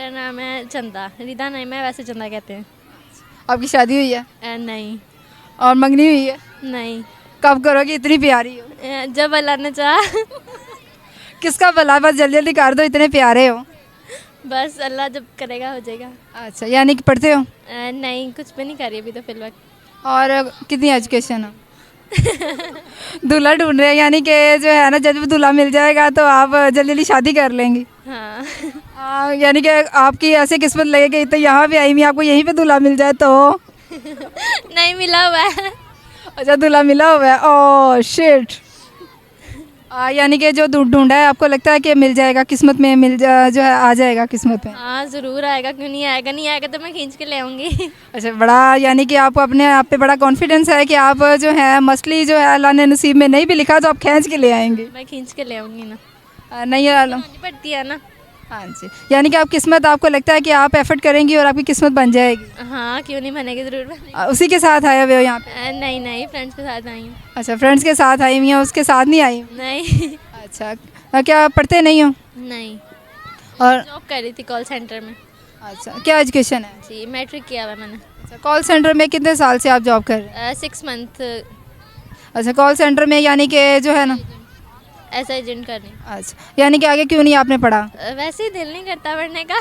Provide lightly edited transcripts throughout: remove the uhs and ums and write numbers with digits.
मेरा नाम है चंदा, रिदा नहीं, मैं वैसे चंदा कहते हैं। आपकी शादी हुई है नहीं। और मंगनी हुई है? नहीं। कब करोगी, इतनी प्यारी हो? जब अल्लाह ने चाहा। किसका भला, बस जल्दी जल्दी कर दो, इतने प्यारे हो। बस अल्लाह जब करेगा हो जाएगा। अच्छा, यानी कि पढ़ते हो? नहीं, कुछ भी नहीं कर रही अभी तो फिलहाल। और कितनी एजुकेशन है? दूल्हा ढूंढ रहे हैं, यानी कि जो है ना, जब दूल्हा मिल जाएगा तो आप जल्दी जल्दी शादी कर लेंगी। हाँ। यानी कि आपकी ऐसे किस्मत लगेगी तो यहाँ भी आई हुई, आपको यहीं पे दूल्हा मिल जाए तो? नहीं मिला हुआ है। अच्छा, दूल्हा मिला हुआ है, ओह शिट। यानी कि जो ढूंढा है, आपको लगता है कि मिल जाएगा, किस्मत में जो है आ जाएगा किस्मत में? हाँ ज़रूर आएगा, क्यों नहीं आएगा, नहीं आएगा तो मैं खींच के ले आऊँगी। अच्छा, बड़ा यानी कि आपको अपने आप पे बड़ा कॉन्फिडेंस है कि आप जो है मछली जो है अल्लाह ने नसीब में नहीं भी लिखा तो आप खींच के ले आएंगे। मैं खींच के ले आऊँगी ना। नहीं आनी पड़ती है ना। हाँ जी, यानी कि आप किस्मत, आपको लगता है कि आप एफर्ट करेंगी और आपकी किस्मत बन जाएगी। हाँ क्यों नहीं बनेगी, ज़रूर बनेगी। उसी के साथ आए हुए हो यहाँ पे? नहीं नहीं, फ्रेंड्स के साथ आई हूँ। अच्छा, फ्रेंड्स के साथ आई हुई हैं, उसके साथ नहीं आई? नहीं। अच्छा, क्या पढ़ते नहीं हो? नहीं। और जॉब कर रही थी कॉल सेंटर में। अच्छा, क्या एजुकेशन है? जी मैट्रिक किया हुआ मैंने। अच्छा, कॉल सेंटर में कितने साल से आप जॉब कर रहे हैं? 6 मंथ। अच्छा, कॉल सेंटर में यानी कि जो है ना। ऐसा एजेंट कर रही हूँ। अच्छा, यानी कि आगे क्यों नहीं आपने पढ़ा? वैसे ही दिल नहीं करता पढ़ने का।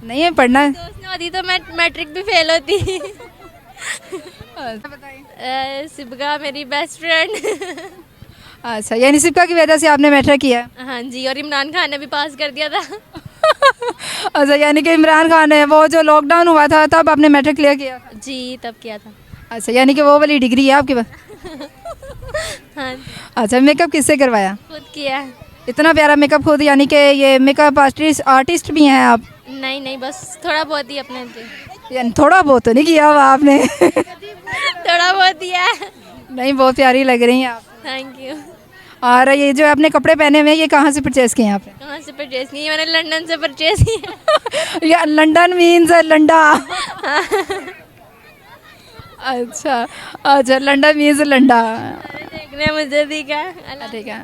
नहीं है पढ़ना है? दोस्त ने होती तो मैं मैट्रिक भी फेल होती। अच्छा, बताइए। सिबगा मेरी बेस्ट फ्रेंड। अच्छा, यानी सिपका की वजह से आपने मैट्रिक किया है? हाँ जी, और इमरान खान ने भी पास कर दिया था। अच्छा, यानी कि इमरान खान ने वो जो लॉकडाउन हुआ था तब आपने मैट्रिक क्लियर किया था? जी तब किया था। अच्छा, यानी कि वो वाली डिग्री है आपके पास? हाँ अच्छा, मेकअप किससे करवाया? खुद किया है। इतना प्यारा मेकअप खुद, यानी कि ये मेकअप आर्टिस्ट भी हैं आप? नहीं नहीं, बस थोड़ा बहुत ही अपने से। यानी थोड़ा बहुत तो नहीं किया हुआ आपने? थोड़ा बहुत ही है। नहीं, बहुत प्यारी लग रही हैं आप। Thank you. और ये जो आपने कपड़े पहने हुए हैं, ये कहाँ से परचेज़ किए हैं आपने? कहाँ से परचेज की, मैंने लंदन से परचेज किया। या लंदन मीन्स लंडा? अच्छा अच्छा, लंडा मीन्स लंडा। देखने मुझे दिखा। ठीक है।